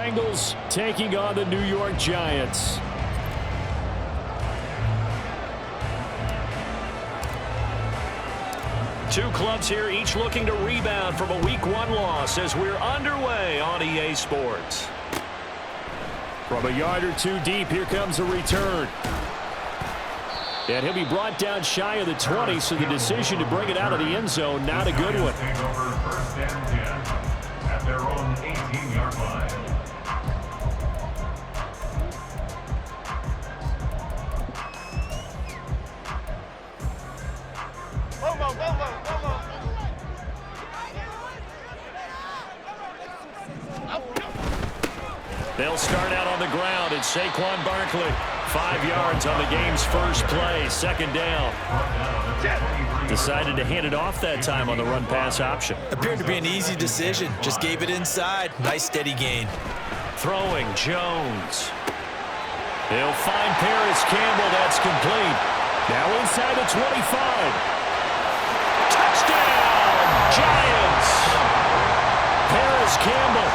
Bengals taking on the New York Giants. Two clubs here, each looking to rebound from a Week 1 loss as we're underway on EA Sports. From a yard or two deep, here comes a return. And he'll be brought down shy of the 20, so the decision to bring it out of the end zone, not a good one. First and 10 at their own 18-yard line. They'll start out on the ground, and Saquon Barkley, 5 yards on the game's first play, second down. Decided to hand it off that time on the run-pass option. Appeared to be an easy decision. Just gave it inside. Nice steady gain. Throwing, Jones. He'll find Paris Campbell. That's complete. Now inside the 25. Touchdown, Giants. Paris Campbell,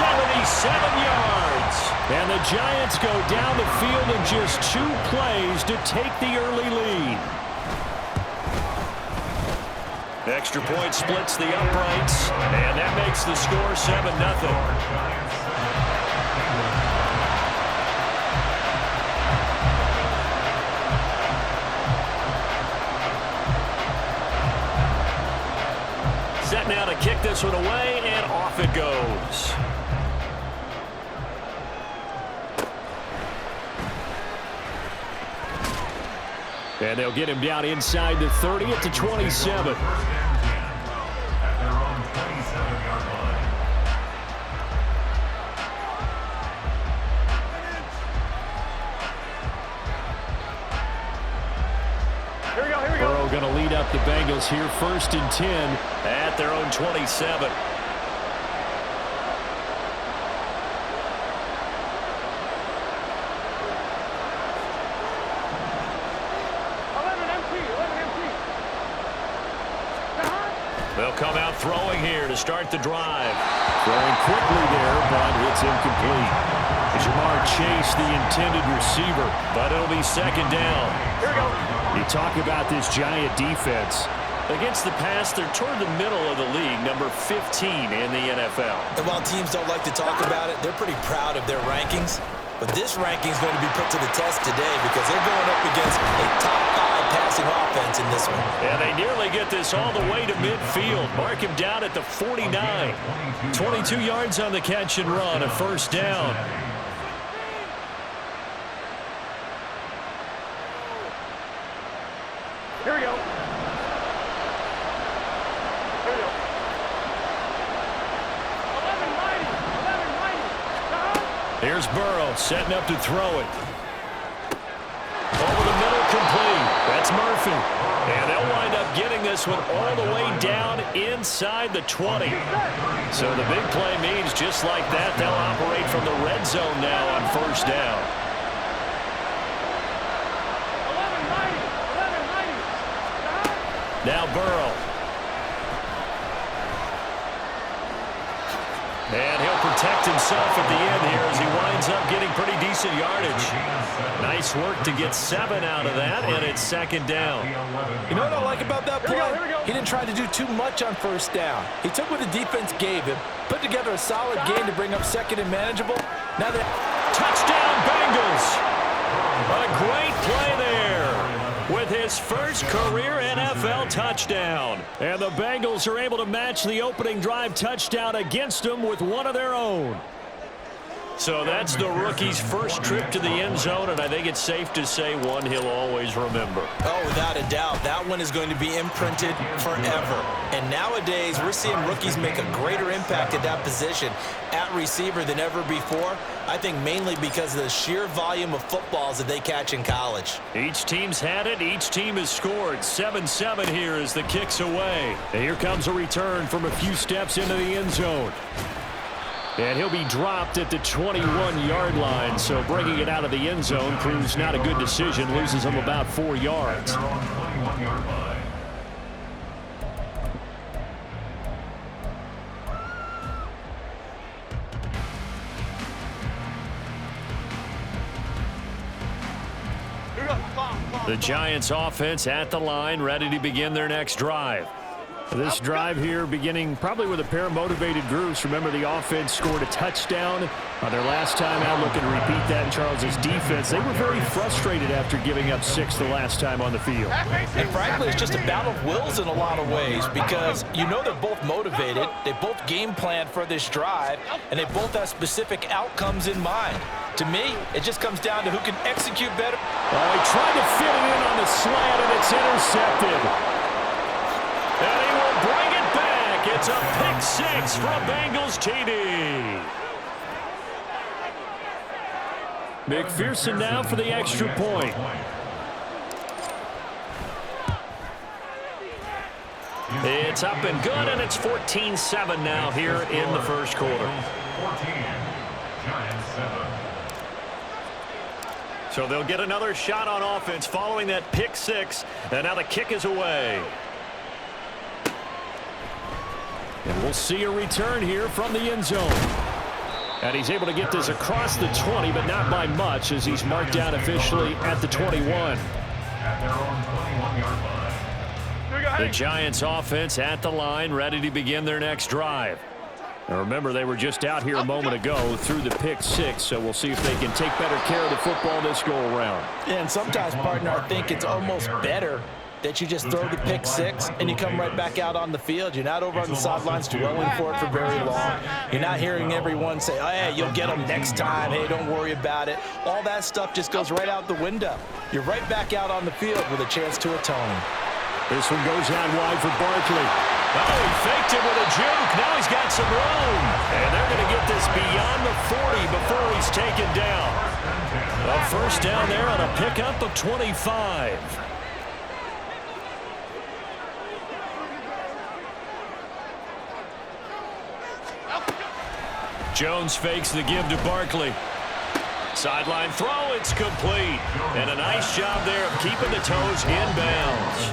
77 yards. And the Giants go down the field in just 2 plays to take the early lead. Extra point splits the uprights, and that makes the score 7-0. Set now to kick this one away, and off it goes. And they'll get him down inside the 30 at the 27. Burrow going to lead up the Bengals here, 1st and 10 at their own 27. They'll come out throwing here to start the drive. Throwing quickly there, but it's incomplete. Jamar Chase, the intended receiver, but it'll be second down. Here we go. You talk about this Giant defense. Against the pass, they're toward the middle of the league, number 15 in the NFL. And while teams don't like to talk about it, they're pretty proud of their rankings. But this ranking is going to be put to the test today because they're going up against a top 5 passing offense in this one. And they nearly get this all the way to midfield. Mark him down at the 49. 22 yards on the catch and run, a first down. Here we go. Here we go. 11-90. Here's Burrow setting up to throw it. Over the middle, complete. That's Murphy. And they'll wind up getting this one all the way down inside the 20. So the big play means just like that, they'll operate from the red zone now on first down. Now Burrow. And he'll protect himself at the end here as he winds up getting pretty decent yardage. Nice work to get 7 out of that, and it's second down. You know what I like about that play? He didn't try to do too much on first down. He took what the defense gave him, put together a solid game to bring up second and manageable. Now that touchdown Bengals. A great play there with his first career NFL touchdown. And the Bengals are able to match the opening drive touchdown against them with one of their own. So that's the rookie's first trip to the end zone, and I think it's safe to say one he'll always remember. Oh, without a doubt. That one is going to be imprinted forever. And nowadays, we're seeing rookies make a greater impact at that position at receiver than ever before. I think mainly because of the sheer volume of footballs that they catch in college. Each team's had it. Each team has scored. 7-7 here as the kick's away. And here comes a return from a few steps into the end zone. And he'll be dropped at the 21-yard line, so bringing it out of the end zone proves not a good decision, loses him about 4 yards. The Giants offense at the line, ready to begin their next drive. This drive here beginning probably with a pair of motivated groups. Remember, the offense scored a touchdown on their last time out, looking to repeat that in Charles's defense. They were very frustrated after giving up 6 the last time on the field. And frankly, it's just a battle of wills in a lot of ways because you know they're both motivated, they both game plan for this drive, and they both have specific outcomes in mind. To me, it just comes down to who can execute better. Oh, he tried to fit it in on the slant, and it's intercepted. And he will bring it back. It's a pick 6 from Bengals TD. McPherson now for the extra point. It's up and good, and it's 14-7 now here in the first quarter. 14, Giants 7. So they'll get another shot on offense following that pick 6, and now the kick is away. And we'll see a return here from the end zone. And he's able to get this across the 20, but not by much as he's marked down officially at the 21. At their own 21-yard line. The Giants offense at the line, ready to begin their next drive. Now remember, they were just out here a moment ago through the pick 6, so we'll see if they can take better care of the football this go-around. Yeah, and sometimes, partner, I think it's almost better that you just throw the pick 6 and you come right back out on the field. You're not over on the sidelines dwelling for it for very long. You're not hearing everyone say, oh, hey, you'll get them next time. Hey, don't worry about it. All that stuff just goes right out the window. You're right back out on the field with a chance to atone. This one goes out wide for Barkley. Oh, he faked it with a juke. Now he's got some room. And they're going to get this beyond the 40 before he's taken down. A first down there on a pickup of 25. Jones fakes the give to Barkley. Sideline throw, it's complete. And a nice job there of keeping the toes in bounds.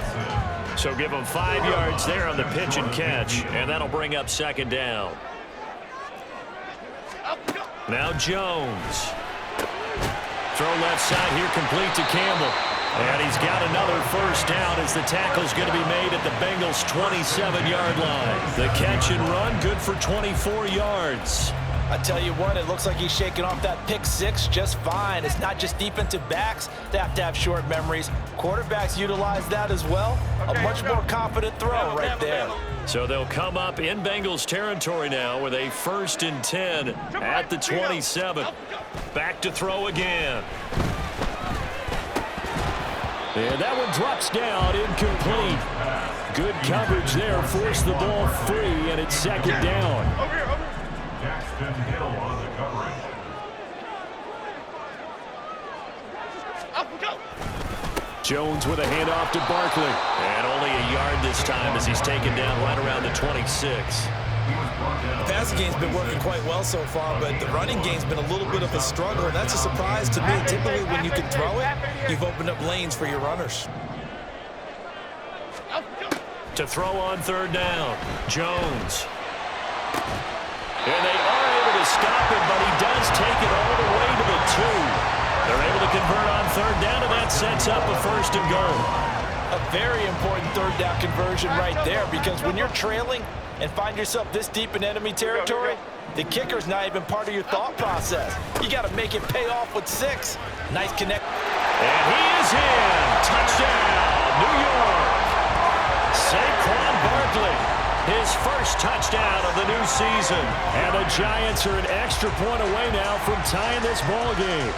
So give them 5 yards there on the pitch and catch, and that'll bring up second down. Now Jones. Throw left side here, complete to Campbell. And he's got another first down as the tackle's going to be made at the Bengals' 27-yard line. The catch and run, good for 24 yards. I tell you what, it looks like he's shaking off that pick 6 just fine. It's not just defensive backs that have to have short memories. Quarterbacks utilize that as well. A much more confident throw right there. So they'll come up in Bengals territory now with a 1st and 10 at the 27. Back to throw again. And that one drops down, incomplete. Good coverage there, forced the ball free, and it's second down. Jackson Hill on the coverage. Jones with a handoff to Barkley. And only a yard this time as he's taken down right around the 26. The passing game's been working quite well so far, but the running game's been a little bit of a struggle, and that's a surprise to me. Typically, when you can throw it, you've opened up lanes for your runners. To throw on third down, Jones. And they are able to stop him, but he does take it all the way to the 2. They're able to convert on third down, and that sets up a 1st and goal. A very important third down conversion right there, because when you're trailing and find yourself this deep in enemy territory, the kicker's not even part of your thought process. You got to make it pay off with 6. Nice connect. And he is in. Touchdown, New York. Saquon Barkley, his first touchdown of the new season. And the Giants are an extra point away now from tying this ball game.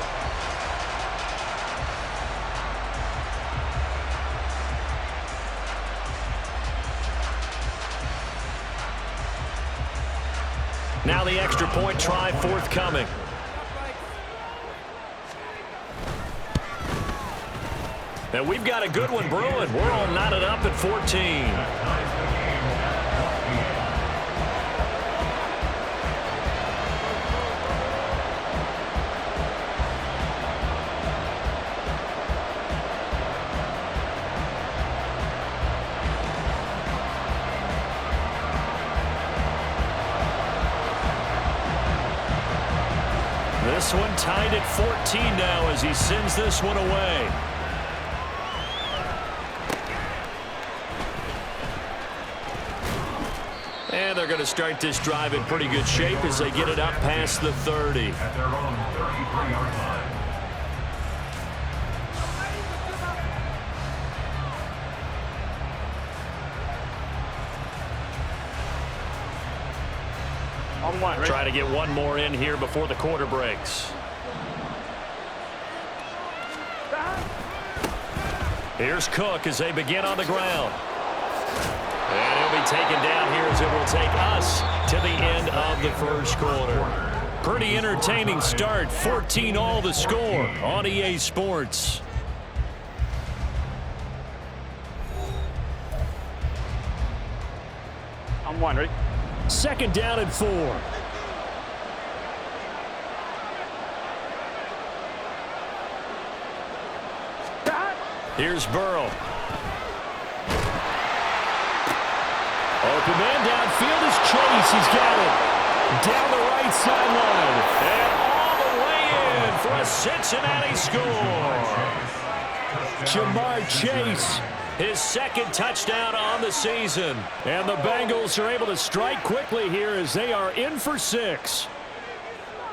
Now the extra point try forthcoming. And we've got a good one brewing. We're all knotted up at 14. This one tied at 14 now as he sends this one away. And they're going to start this drive in pretty good shape as they get it up past the 30. At their own 33-yard line. On one, right? Try to get one more in here before the quarter breaks. Here's Cook as they begin on the ground. And he'll be taken down here as it will take us to the end of the first quarter. Pretty entertaining start. 14 all the score on EA Sports. On one, right? Second down and 4. Here's Burrow. Open man downfield is Chase. He's got it. Down the right sideline. And all the way in for a Cincinnati score. Jamar Chase, his second touchdown on the season. And the Bengals are able to strike quickly here as they are in for 6.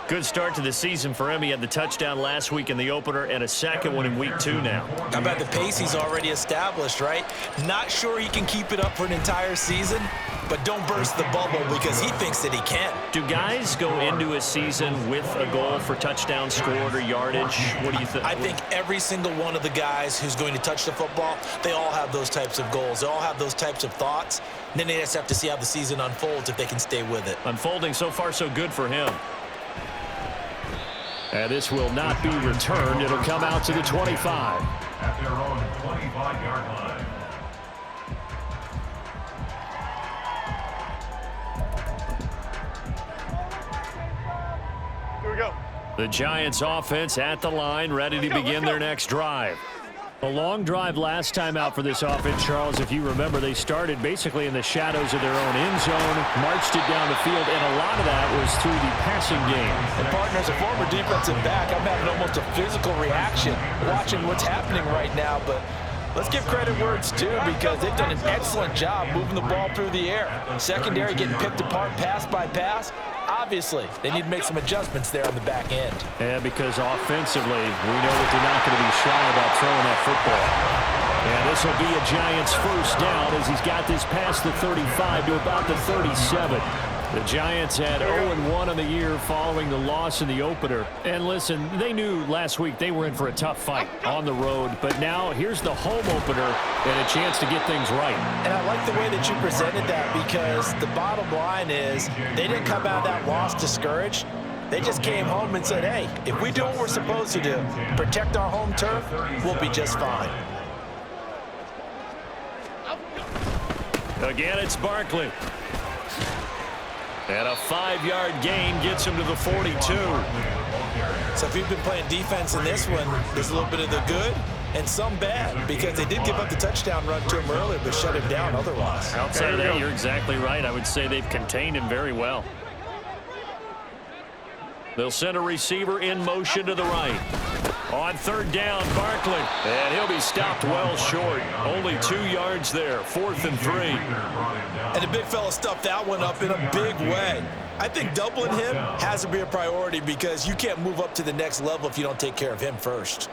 Good start to the season for him. He had the touchdown last week in the opener and a second one in week 2 now. How about the pace he's already established, right? Not sure he can keep it up for an entire season, but don't burst the bubble because he thinks that he can. Do guys go into a season with a goal for touchdown scored or yardage? What do you think? I think every single one of the guys who's going to touch the football, they all have those types of goals. They all have those types of thoughts. And then they just have to see how the season unfolds if they can stay with it. Unfolding so far so good for him. And this will not be returned. It'll come out to the 25. At their own 25-yard line. Here we go. The Giants offense at the line, ready to begin their next drive. A long drive last time out for this offense, Charles. If you remember, they started basically in the shadows of their own end zone, marched it down the field, and a lot of that was through the passing game. And partner, as a former defensive back, I'm having almost a physical reaction watching what's happening right now. But let's give credit where it's due because they've done an excellent job moving the ball through the air. Secondary getting picked apart pass by pass. Obviously, they need to make some adjustments there on the back end. Yeah, because offensively, we know that they're not going to be shy about throwing that football. And this will be a Giants first down as he's got this past the 35 to about the 37. The Giants had 0-1 on the year following the loss in the opener. And listen, they knew last week they were in for a tough fight on the road. But now here's the home opener and a chance to get things right. And I like the way that you presented that because the bottom line is they didn't come out of that loss discouraged. They just came home and said, hey, if we do what we're supposed to do, protect our home turf, we'll be just fine. Again, it's Barkley. And a 5-yard gain gets him to the 42. So if you've been playing defense in this one, there's a little bit of the good and some bad because they did give up the touchdown run to him earlier but shut him down otherwise. Outside of that, you're exactly right. I would say they've contained him very well. They'll send a receiver in motion to the right. On third down, Barkley. And he'll be stopped well short. Only 2 yards there. 4th and 3. And the big fella stuffed that one up in a big way. I think doubling him has to be a priority because you can't move up to the next level if you don't take care of him first.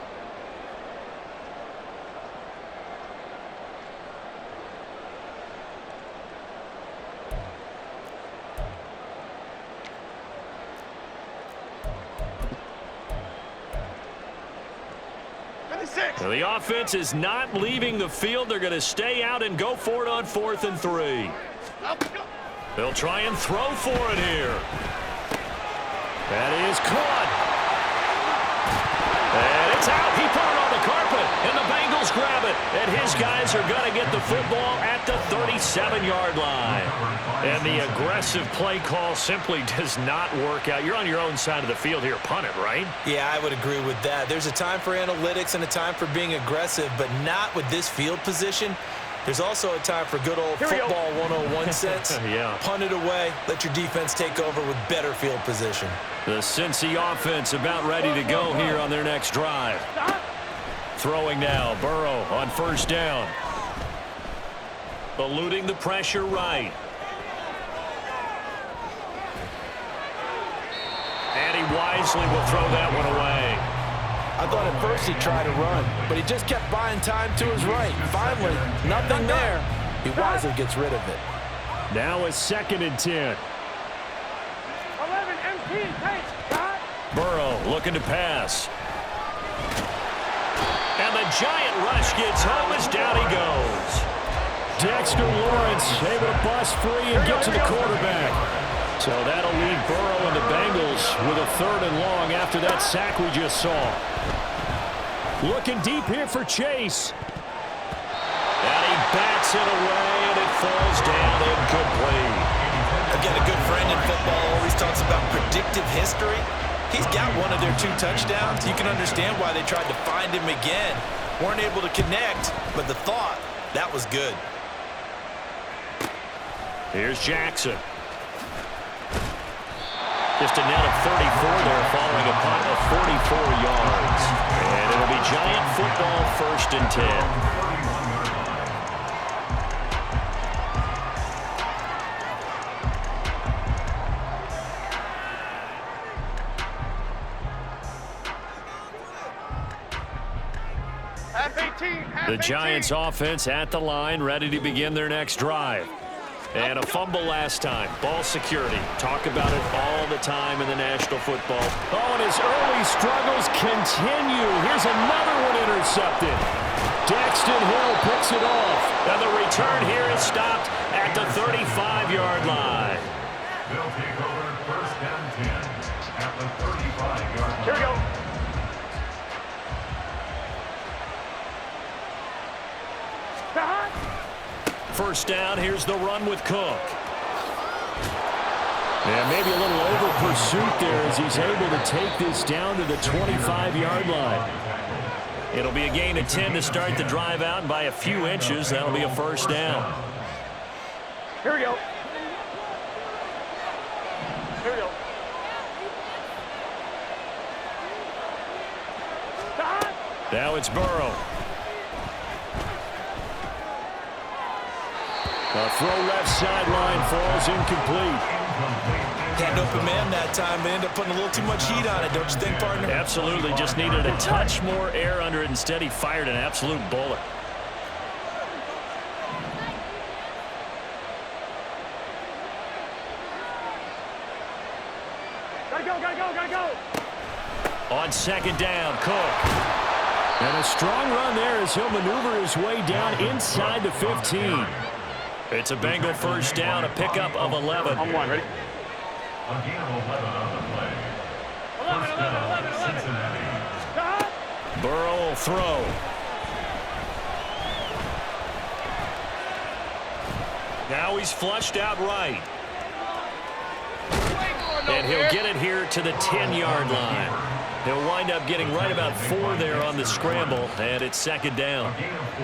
Well, the offense is not leaving the field. They're going to stay out and go for it on 4th and 3. They'll try and throw for it here. That is caught. And it's out. He put it on the carpet, and the Bengals grab it. And his guys are going to get the football at the 37-yard line. And the aggressive play call simply does not work out. You're on your own side of the field here. Punt it, right? Yeah, I would agree with that. There's a time for analytics and a time for being aggressive, but not with this field position. There's also a time for good old football 101 sense. Yeah. Punt it away. Let your defense take over with better field position. The Cincy offense about ready to go here on their next drive. Throwing now, Burrow on first down. Eluding the pressure right. wisely will throw that one away. I thought at first he'd try to run, but he just kept buying time to his right. Finally, nothing there. He wisely gets rid of it. Now a 2nd and 10. 11 MP, pace, God. Burrow looking to pass. And the giant rush gets home as down he goes. Dexter Lawrence able to bust free and get to the quarterback. So that'll leave Burrow and the Bengals with a 3rd and long after that sack we just saw. Looking deep here for Chase. And he bats it away, and it falls down incomplete. Again, a good friend in football always talks about predictive history. He's got one of their 2 touchdowns. You can understand why they tried to find him again. Weren't able to connect, but the thought, that was good. Here's Jackson. Just a net of 34 there following a punt of 44 yards. And it'll be Giant football 1st and 10. The Giants offense at the line, ready to begin their next drive. And a fumble last time. Ball security. Talk about it all the time in the National Football. Oh, and his early struggles continue. Here's another one intercepted. Dexton Hill picks it off. And the return here is stopped at the 35-yard line. They'll take over 1st and 10 at the 35-yard line. Here we go. First down, here's the run with Cook. And maybe a little over pursuit there as he's able to take this down to the 25-yard line. It'll be a gain of 10 to start the drive out, and by a few inches, that'll be a 1st down. Here we go. Here we go. Now it's Burrow. A throw left sideline falls incomplete. Had an open man that time. They ended up putting a little too much heat on it, don't you think, partner? Absolutely. Just needed a touch more air under it. Instead, he fired an absolute bullet. Gotta go. On 2nd down, Cook. And a strong run there as he'll maneuver his way down inside the 15. It's a Bengal 1st down, a pickup of 11. On 1, ready? A gain of 11 on the play. 11. Cincinnati. Burrow will throw. Now he's flushed out right. And he'll get it here to the 10-yard line. He'll wind up getting right about 4 there on the scramble, and it's 2nd down.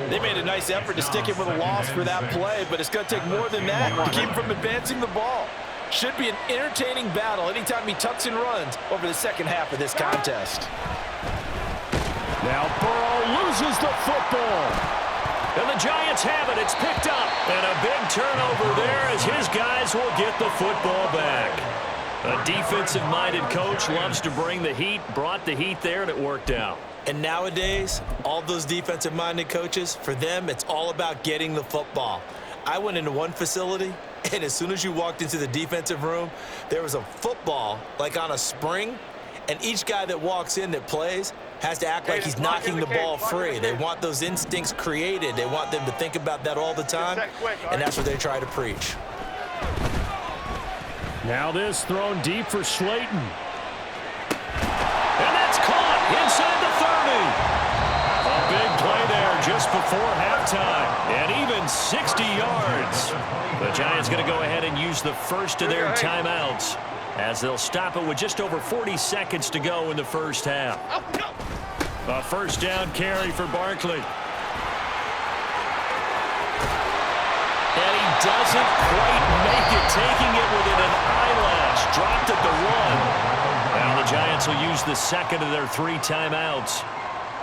They made a nice effort to stick him with a loss for that play, but it's going to take more than that to keep him from advancing the ball. Should be an entertaining battle anytime he tucks and runs over the 2nd half of this contest. Now Burrow loses the football. And the Giants have it. It's picked up. And a big turnover there as his guys will get the football back. A defensive-minded coach loves to bring the heat, brought the heat there, and it worked out. And nowadays, all those defensive-minded coaches, for them, it's all about getting the football. I went into one facility, and as soon as you walked into the defensive room, there was a football, like on a spring, and each guy that walks in that plays has to act like he's knocking the ball free. They want those instincts created. They want them to think about that all the time, and that's what they try to preach. Now this thrown deep for Slayton. And that's caught inside the 30. A big play there just before halftime. And even 60 yards. The Giants going to go ahead and use the first of their timeouts as they'll stop it with just over 40 seconds to go in the 1st half. A 1st down carry for Barkley. And he doesn't quite make it, taking it within an eyelash. Dropped at the 1. Now the Giants will use the 2nd of their 3 timeouts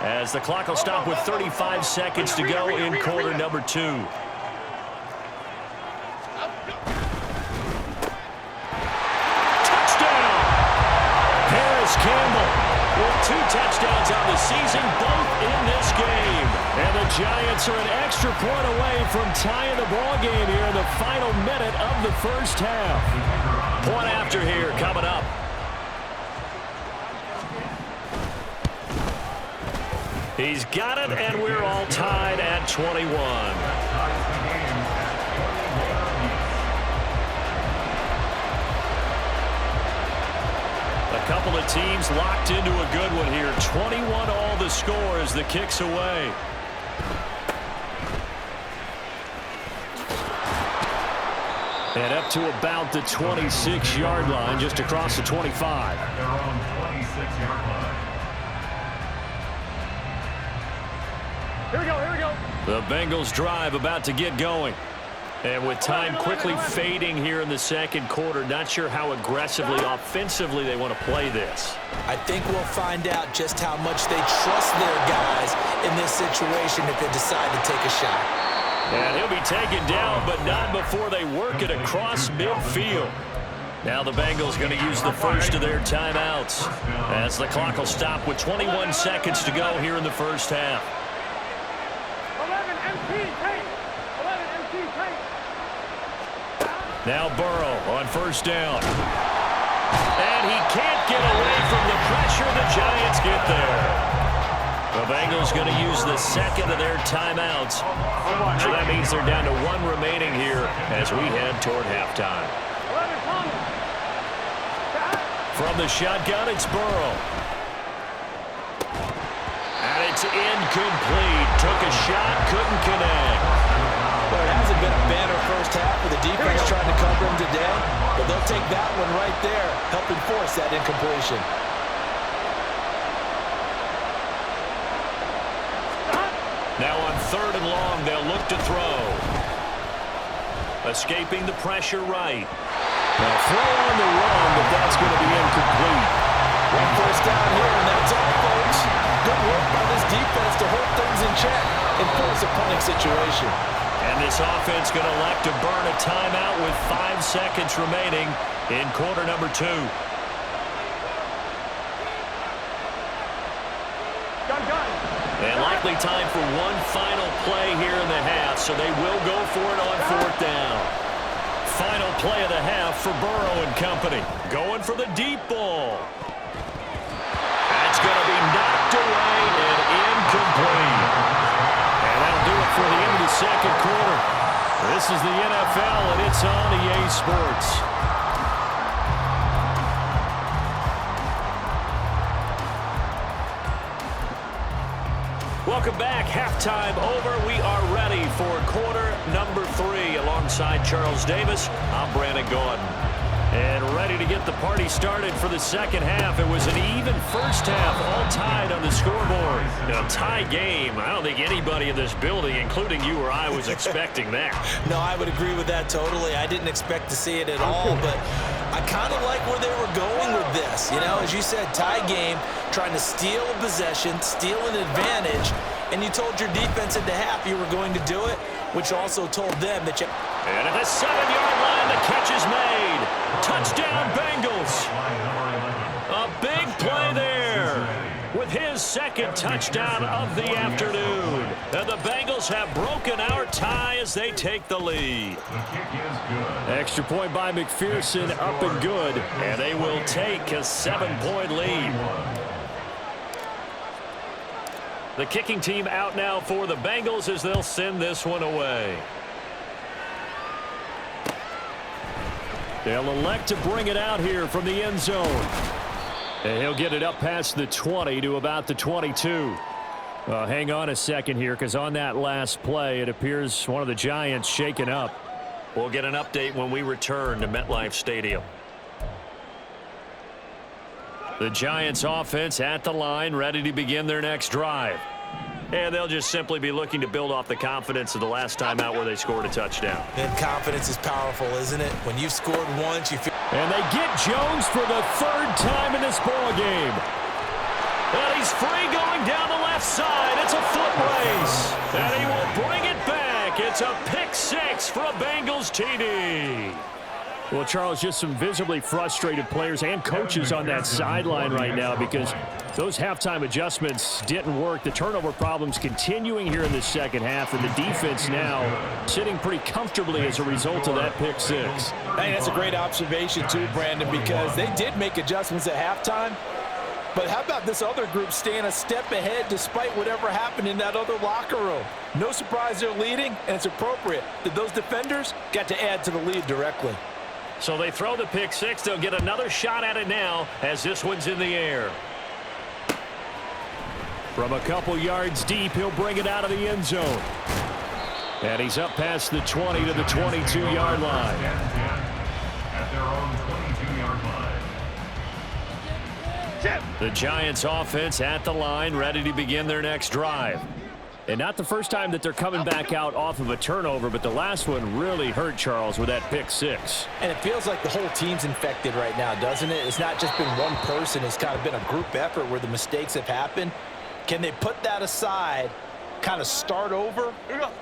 as the clock will stop with 35 seconds to go in quarter number 2. Touchdown! Perry Paris Campbell with 2 touchdowns on the season, both in this game. And the Giants are an extra point away from tying the ball game here in the final minute of the first half. Point after here coming up. He's got it, and we're all tied at 21. A couple of teams locked into a good one here. 21 all the score as the kick's away. And up to about the 26-yard line, just across the 25. At their own 26-yard line. Here we go, here we go. The Bengals drive about to get going. And with time quickly fading here in the second quarter, not sure how aggressively, offensively they want to play this. I think we'll find out just how much they trust their guys in this situation if they decide to take a shot. And he'll be taken down, but not before they work it across midfield. Now the Bengals going to use the first of their timeouts as the clock will stop with 21 seconds to go here in the first half. 11 MT, take. 11 MT, take. Now Burrow on first down. And he can't get away from the pressure. The Giants get there. The Bengals going to use the second of their timeouts. So that means they're down to 1 remaining here as we head toward halftime. 11, Thomas. From the shotgun, it's Burrow. And it's incomplete. Took a shot, couldn't connect. Well, it hasn't been a banner first half with the defense trying to cover him today, but they'll take that one right there, helping force that incompletion. Now on 3rd and long, they'll look to throw. Escaping the pressure right. Now throw on the run, but that's going to be incomplete. One first down here, and that's all, folks. Good work by this defense to hold things in check and force a punting situation. And this offense going to elect to burn a timeout with 5 seconds remaining in quarter number 2. Gun. And likely time for one final play here in the half, so they will go for it on 4th down. Final play of the half for Burrow and company. Going for the deep ball. That's going to be knocked away and incomplete. And that'll do it for the end of the second quarter. This is the NFL, and it's on EA Sports. Welcome back. Halftime over. We are ready for quarter number 3. Alongside Charles Davis, I'm Brandon Gordon. And ready to get the party started for the second half. It was an even first half, all tied on the scoreboard. A tie game. I don't think anybody in this building, including you or I, was expecting that. No, I would agree with that totally. I didn't expect to see it at all, but I kind of like where they were going with this. You know, as you said, tie game, trying to steal a possession, steal an advantage, and you told your defense at the half you were going to do it, which also told them that you... And at the 7-yard line, the catch is made. Touchdown, Bengals. A big play there with his second touchdown of the afternoon. And the Bengals have broken our tie as they take the lead. Extra point by McPherson, up and good. And they will take a 7-point lead. The kicking team out now for the Bengals as they'll send this one away. They'll elect to bring it out here from the end zone. And he'll get it up past the 20 to about the 22. Hang on a second here, because on that last play, it appears one of the Giants shaken up. We'll get an update when we return to MetLife Stadium. The Giants offense at the line, ready to begin their next drive. And they'll just simply be looking to build off the confidence of the last time out where they scored a touchdown. And confidence is powerful, isn't it? When you've scored once, you feel... And they get Jones for the 3rd time in this ball game. And he's free going down the left side. It's a foot race. And he will bring it back. It's a pick 6 for a Bengals TD. Well, Charles, just some visibly frustrated players and coaches on that sideline right now because those halftime adjustments didn't work. The turnover problems continuing here in the second half, and the defense now sitting pretty comfortably as a result of that pick six. I think that's a great observation too, Brandon, because they did make adjustments at halftime. But how about this other group staying a step ahead despite whatever happened in that other locker room? No surprise they're leading, and it's appropriate that those defenders got to add to the lead directly. So they throw the pick six. They'll get another shot at it now as this one's in the air. From a couple yards deep, he'll bring it out of the end zone. And he's up past the 20 to the 22-yard line. At their own 22-yard line. The Giants offense at the line, ready to begin their next drive. And not the first time that they're coming back out off of a turnover, but the last one really hurt, Charles, with that pick six. And it feels like the whole team's infected right now, doesn't it? It's not just been one person. It's kind of been a group effort where the mistakes have happened. Can they put that aside, kind of start over,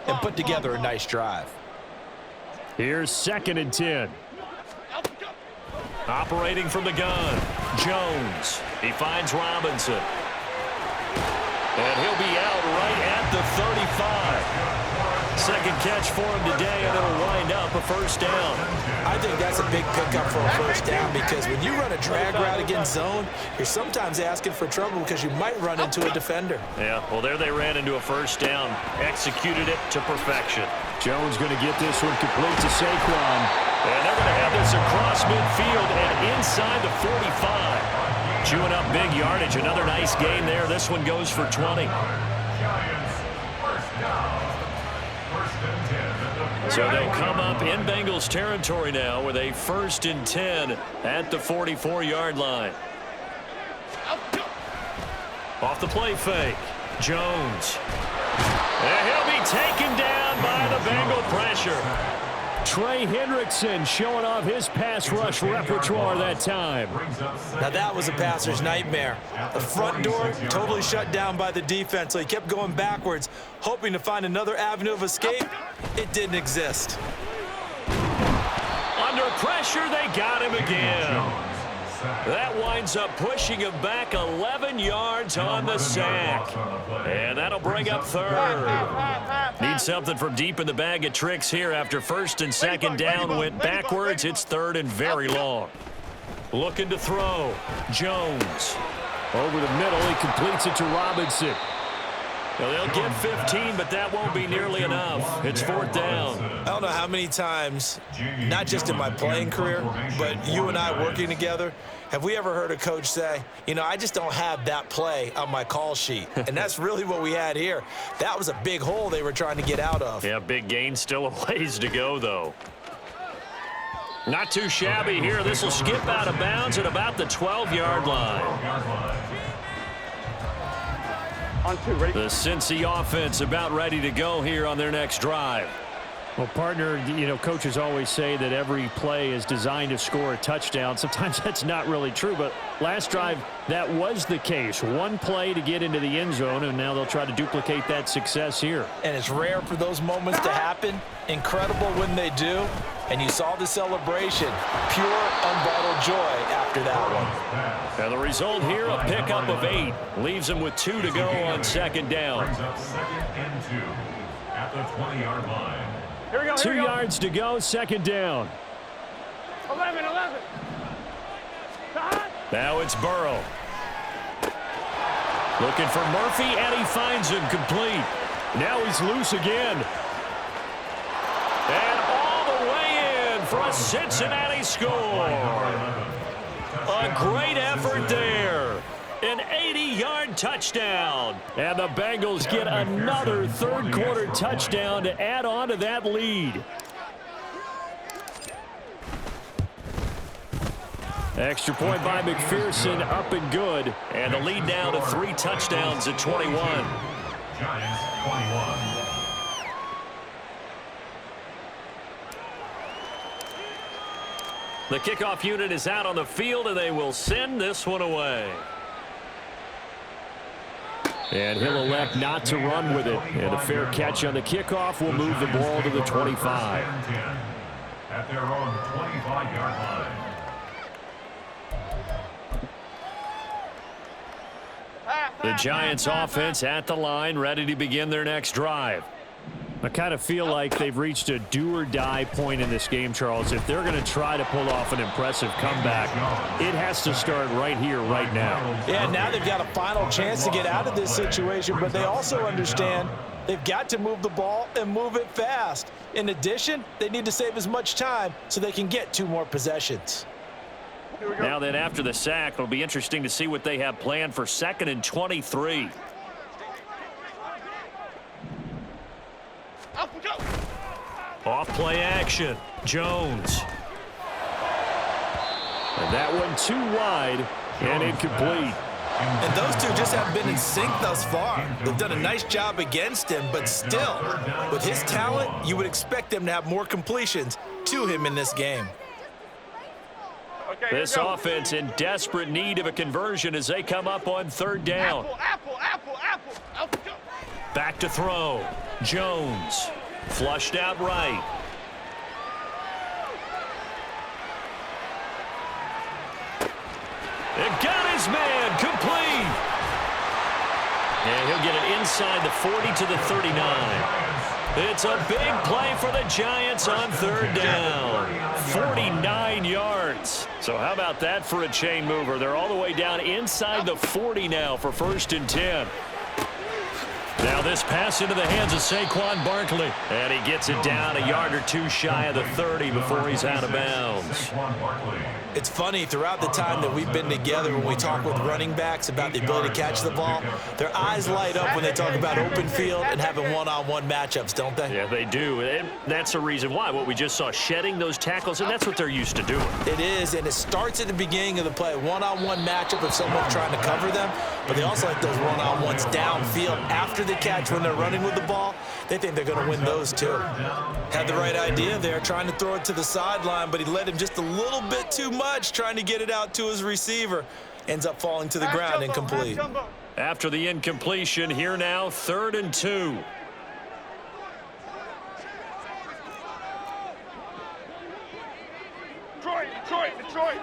and put together a nice drive? Here's 2nd and 10. Operating from the gun, Jones. He finds Robinson. And he'll be out right at the 35. Second catch for him today, and it'll wind up a first down. I think that's a big pickup for a first down because when you run a drag route against zone, you're sometimes asking for trouble because you might run into a defender. Yeah, well, there they ran into a first down. Executed it to perfection. Jones going to get this one complete to Saquon. And they're going to have this across midfield and inside the 45. Chewing up big yardage. Another nice gain there. This one goes for 20. So they'll come up in Bengals territory now with a 1st and 10 at the 44-yard line. Off the play fake. Jones. And he'll be taken down by the Bengal pressure. Trey Hendrickson showing off his pass rush repertoire that time. Now that was a passer's nightmare. The front door totally shut down by the defense, so he kept going backwards, hoping to find another avenue of escape. It didn't exist. Under pressure, they got him again. That winds up pushing him back 11 yards on the sack. And that'll bring up 3rd. Need something from deep in the bag of tricks here after 1st and 2nd down went backwards. It's 3rd and very long. Looking to throw. Jones. Over the middle, he completes it to Robinson. Well, they'll get 15, but that won't be nearly enough. It's 4th down. I don't know how many times, not just in my playing career, but you and I working together, have we ever heard a coach say, you know, I just don't have that play on my call sheet. And that's really what we had here. That was a big hole they were trying to get out of. Yeah, big gain. Still a ways to go, though. Not too shabby here. This will skip out of bounds at about the 12-yard line. The Cincy offense about ready to go here on their next drive. Well, partner, you know, coaches always say that every play is designed to score a touchdown. Sometimes that's not really true, but last drive, that was the case. One play to get into the end zone, and now they'll try to duplicate that success here. And it's rare for those moments to happen. Incredible when they do. And you saw the celebration. Pure, unbridled joy after that one. And the result here, a pickup of 8. Leaves them with 2 to go on 2nd down. Brings up 2nd and 2 at the 20-yard line. Here we go. 2 yards to go, 2nd down. 11. Now it's Burrow. Looking for Murphy, and he finds him complete. Now he's loose again. And all the way in for a Cincinnati score. A great effort there. An 80-yard touchdown. And the Bengals get another third-quarter touchdown to add on to that lead. Extra point by McPherson, up and good. And the lead now to 3 touchdowns at 21. Giants 21. The kickoff unit is out on the field, and they will send this one away. And he'll elect not to run with it. And a fair catch on the kickoff will move the ball to the 25. at their own 25-yard line. The Giants offense at the line, ready to begin their next drive. I kind of feel like they've reached a do-or-die point in this game, Charles. If they're going to try to pull off an impressive comeback, it has to start right here, right now. Yeah, now they've got a final chance to get out of this situation, but they also understand they've got to move the ball and move it fast. In addition, they need to save as much time so they can get 2 more possessions. Now then, after the sack, it'll be interesting to see what they have planned for 2nd and 23. Off play action. Jones. And that one too wide and incomplete. And those two just haven't been in sync thus far. They've done a nice job against him, but still, with his talent, you would expect them to have more completions to him in this game. This offense in desperate need of a conversion as they come up on 3rd down. Back to throw. Jones. Flushed out right. It got his man. Complete. And he'll get it inside the 40 to the 39. It's a big play for the Giants on 3rd down. 49 yards. So how about that for a chain mover? They're all the way down inside the 40 now for 1st and 10. Now this pass into the hands of Saquon Barkley. And he gets it down a yard or 2 shy of the 30 before he's out of bounds. It's funny, throughout the time that we've been together when we talk with running backs about the ability to catch the ball, their eyes light up when they talk about open field and having one-on-one matchups, don't they? Yeah, they do. And that's the reason why. What we just saw, shedding those tackles, and that's what they're used to doing. It is, and it starts at the beginning of the play. One-on-one matchup of someone trying to cover them, but they also like those one-on-ones downfield after the catch when they're running with the ball. They think they're going to win those too. Had the right idea there, trying to throw it to the sideline, but he led him just a little bit too much, trying to get it out to his receiver. Ends up falling to the ground, incomplete. After the incompletion, here now, 3rd and 2. Detroit.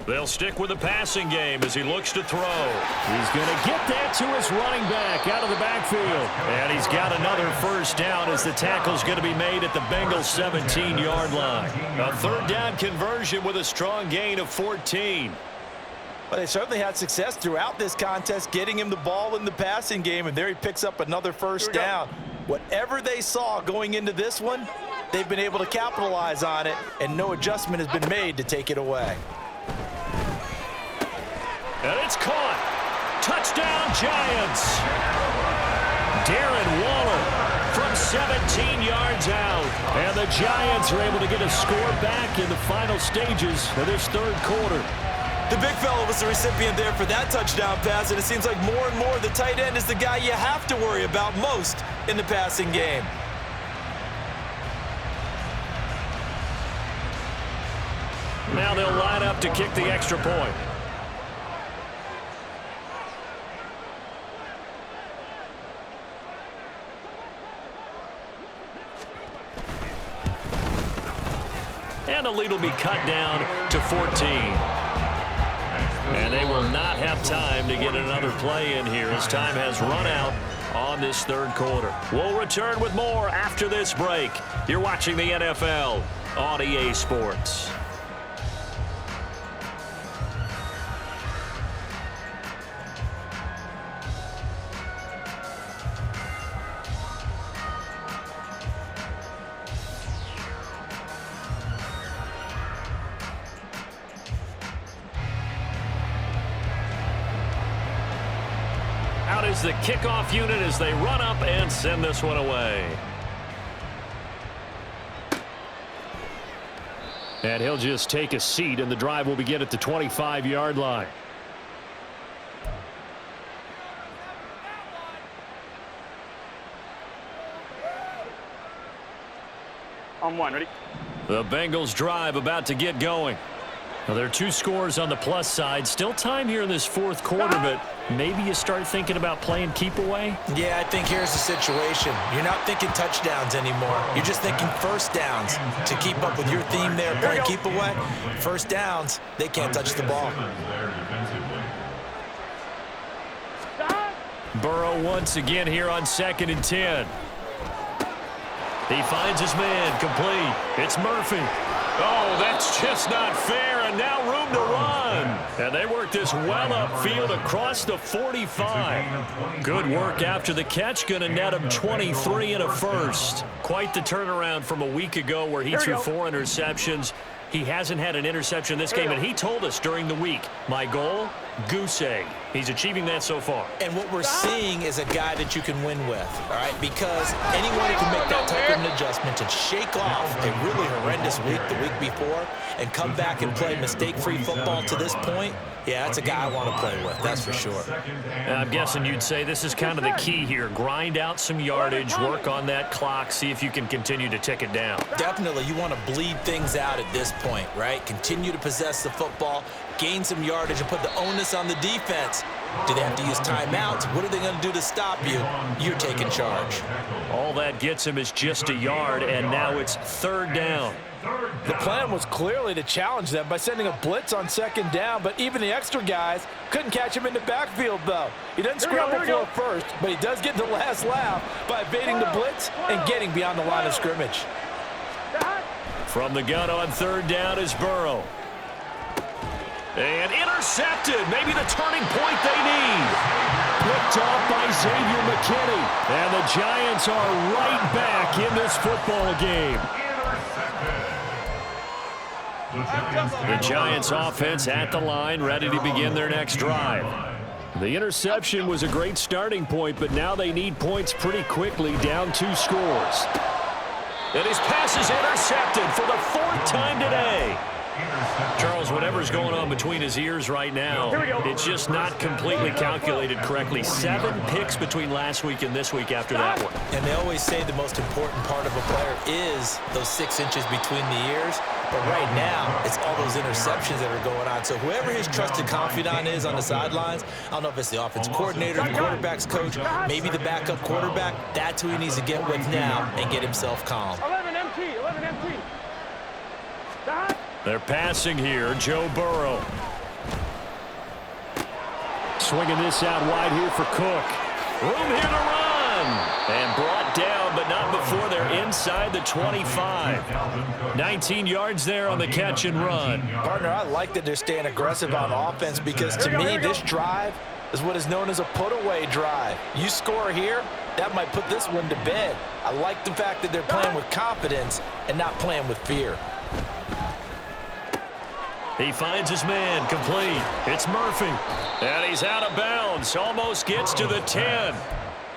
They'll stick with the passing game as he looks to throw. He's going to get that to his running back out of the backfield. And he's got another 1st down as the tackle's going to be made at the Bengals 17-yard line. A 3rd down conversion with a strong gain of 14. But they certainly had success throughout this contest, getting him the ball in the passing game, and there he picks up another 1st down. Whatever they saw going into this one, they've been able to capitalize on it, and no adjustment has been made to take it away. And it's caught. Touchdown, Giants. Darren Waller from 17 yards out. And the Giants are able to get a score back in the final stages of this 3rd quarter. The big fella was the recipient there for that touchdown pass, and it seems like more and more the tight end is the guy you have to worry about most in the passing game. Now they'll line up to kick the extra point. And the lead will be cut down to 14. And they will not have time to get another play in here as time has run out on this 3rd quarter. We'll return with more after this break. You're watching the NFL on EA Sports. Out is the kickoff unit as they run up and send this one away. And he'll just take a seat, and the drive will begin at the 25-yard line. On 1, ready? The Bengals drive about to get going. Well, there are 2 scores on the plus side. Still time here in this fourth quarter, but maybe you start thinking about playing keep away? Yeah, I think here's the situation. You're not thinking touchdowns anymore. You're just thinking first downs. To keep up with your theme there, playing keep away, first downs, they can't touch the ball. Burrow once again here on 2nd and 10. He finds his man, complete. It's Murphy. Oh, that's just not fair, and now room to run. And they work this well upfield across the 45. Good work after the catch, going to net him 23 and a first. Quite the turnaround from a week ago where he threw 4 interceptions. He hasn't had an interception this game, and he told us during the week, my goal, goose egg. He's achieving that so far. And what we're seeing is a guy that you can win with, all right? Because anyone who can make that type of an adjustment and shake off a really horrendous week the week before and come back and play mistake-free football to this point, yeah, that's a guy I want to play with, that's for sure. And I'm guessing you'd say this is kind of the key here. Grind out some yardage, work on that clock, see if you can continue to tick it down. Definitely, you want to bleed things out at this point, right? Continue to possess the football, gain some yardage, and put the onus on the defense. Do they have to use timeouts? What are they going to do to stop you? You're taking charge. All that gets him is just a yard, and now it's 3rd down. The plan was clearly to challenge them by sending a blitz on 2nd down, but even the extra guys couldn't catch him in the backfield, though. He doesn't scramble for it first, but he does get the last laugh by evading the blitz and getting beyond the line of scrimmage. From the gun on 3rd down is Burrow. And intercepted. Maybe the turning point they need. Picked off by Xavier McKinney. And the Giants are right back in this football game. The Giants offense at the line, ready to begin their next drive. The interception was a great starting point, but now they need points pretty quickly, down 2 scores. And his pass is intercepted for the 4th time today. Charles, whatever's going on between his ears right now, it's just not completely calculated correctly. 7 picks between last week and this week after that one. And they always say the most important part of a player is those 6 inches between the ears. But right now, it's all those interceptions that are going on. So whoever his trusted confidant is on the sidelines, I don't know if it's the offense coordinator, the quarterback's coach, maybe the backup quarterback, that's who he needs to get with now and get himself calm. 11 MT. They're passing here, Joe Burrow. Swinging this out wide here for Cook. Room here to run. And brought down, but not before they're inside the 25. 19 yards there on the catch and run. Partner, I like that they're staying aggressive on offense because to me, this drive is what is known as a put-away drive. You score here, that might put this one to bed. I like the fact that they're playing with confidence and not playing with fear. He finds his man, complete. It's Murphy. And he's out of bounds. Almost gets to the 10.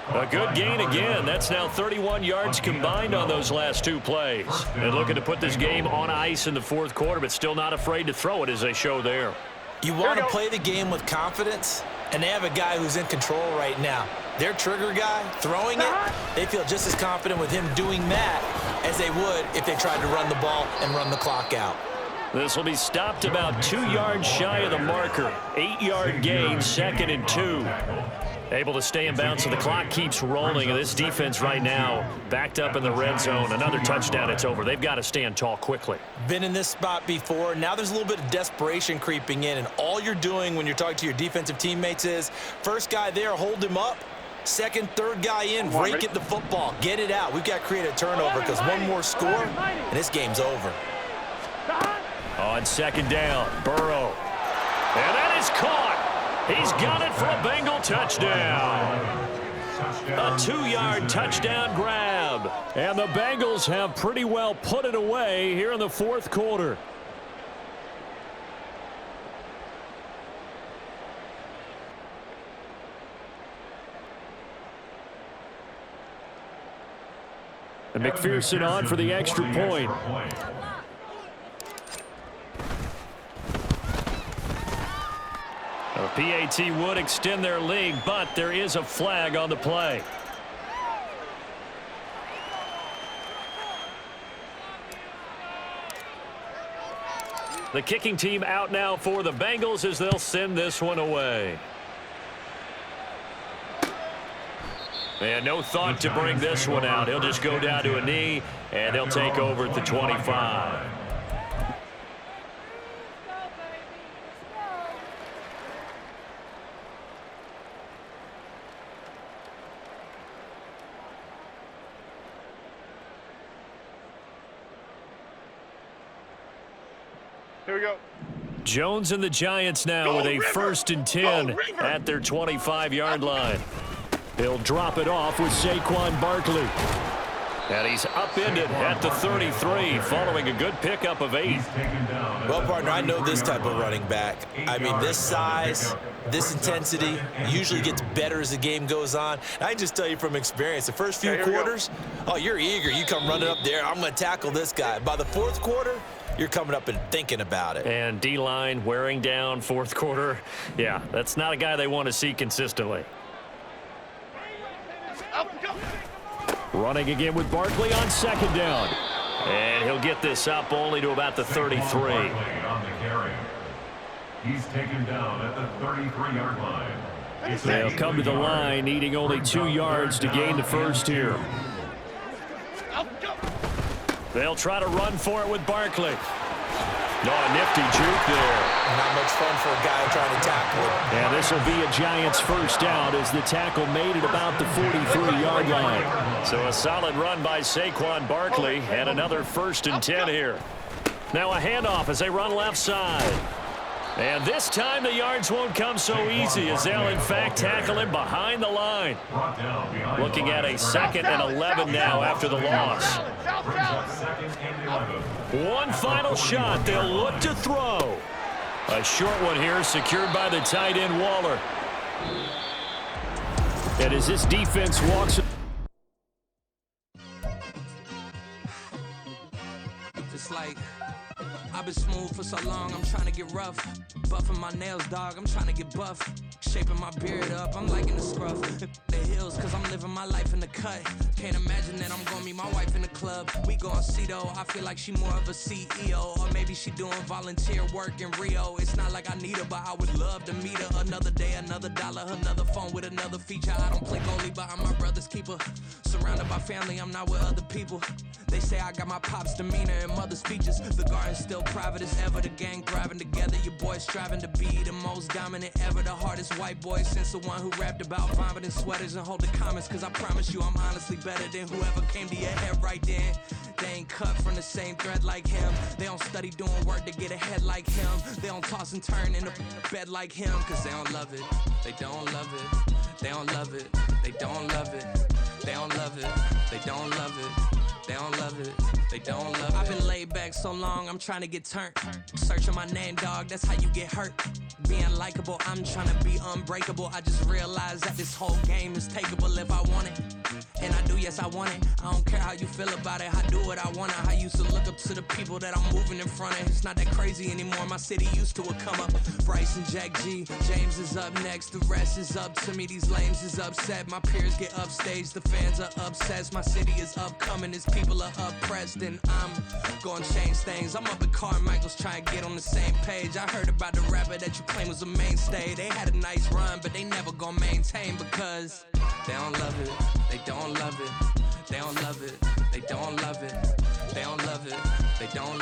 A good gain again. That's now 31 yards combined on those last 2 plays. And looking to put this game on ice in the 4th quarter, but still not afraid to throw it as they show there. You want to play the game with confidence, and they have a guy who's in control right now. Their trigger guy, throwing it, they feel just as confident with him doing that as they would if they tried to run the ball and run the clock out. This will be stopped about 2 yards shy of the marker. 8-yard gain, 2nd and 2. Able to stay in bounds, so the clock keeps rolling. And this defense right now backed up in the red zone. Another touchdown, it's over. They've got to stand tall quickly. Been in this spot before. Now there's a little bit of desperation creeping in. And all you're doing when you're talking to your defensive teammates is, first guy there, hold him up. Second, third guy in, break it the football. Get it out. We've got to create a turnover because one more score, and this game's over. On 2nd down, Burrow. And that is caught. He's got it for a Bengal touchdown. A 2-yard touchdown grab. And the Bengals have pretty well put it away here in the 4th quarter. And McPherson on for the extra point. A PAT would extend their lead, but there is a flag on the play. The kicking team out now for the Bengals as they'll send this one away. And no thought to bring this one out. He'll just go down to a knee, and they'll take over at the 25. Here we go. Jones and the Giants now with a 1st and 10 at their 25-yard line. He'll drop it off with Saquon Barkley. And he's upended at the 33 following a good pickup of 8. Well, partner, I know this type of running back. I mean, this size, this intensity usually gets better as the game goes on. I can just tell you from experience, the first few quarters, oh, you're eager. You come running up there, I'm going to tackle this guy. By the 4th quarter, you're coming up and thinking about it. And D-line wearing down 4th quarter. Yeah, that's not a guy they want to see consistently. Running again with Barkley on 2nd down. And he'll get this up only to about the 33. On the carry. He's taken down at the 33-yard line. They'll come to the line, needing only 2 yards to gain the first here. They'll try to run for it with Barkley. A nifty juke there. Not much fun for a guy trying to tackle him. And this will be a Giants first down as the tackle made it about the 43-yard line. So a solid run by Saquon Barkley and another 1st and 10 here. Now a handoff as they run left side. And this time the yards won't come so easy as they'll in fact tackle him behind the line. Looking at a 2nd and 11 now after the loss. One final shot. They'll look to throw. A short one here secured by the tight end Waller. And as this defense walks... It's like I've been smooth for so long, I'm trying to get rough. Buffing my nails, dog, I'm trying to get buff. Shaping my beard up, I'm liking the scruff. The hills, cause I'm living my life in the cut. Can't imagine that I'm gonna meet my wife in the club. We gon' see though, I feel like she more of a CEO. Or maybe she doing volunteer work in Rio. It's not like I need her, but I would love to meet her. Another day, another dollar, another phone with another feature. I don't play goalie, but I'm my brother's keeper. Surrounded by family, I'm not with other people. They say I got my pop's demeanor and mother's speeches. The garden's still private as ever. The gang thriving together. Your boys striving to be the most dominant ever. The hardest white boy since the one who rapped about vomiting sweaters and hold the comments. Cause I promise you I'm honestly better than whoever came to your head right then. They ain't cut from the same thread like him. They don't study doing work to get ahead like him. They don't toss and turn in the bed like him. Cause they don't love it. They don't love it. They don't love it. They don't love it. They don't love it. They don't love it. They don't love it. They don't love it. I've been laid back so long, I'm trying to get turned. Searching my name, dog, that's how you get hurt. Being likable, I'm trying to be unbreakable. I just realized that this whole game is takeable if I want it. And I do, yes, I want it. I don't care how you feel about it. I do what I want. I used to look up to the people that I'm moving in front of. It's not that crazy anymore. My city used to a come up. Bryce and Jack G. James is up next. The rest is up to me. These lames is upset. My peers get upstage. The fans are obsessed. My city is upcoming. Its people are oppressed. And I'm gonna change things. I'm up at Carmichael's trying to get on the same page. I heard about the rapper that you claim was a mainstay. They had a nice run, but they never gonna maintain because they don't love it. They don't love it. They don't love it. They don't love it. They don't love it. They don't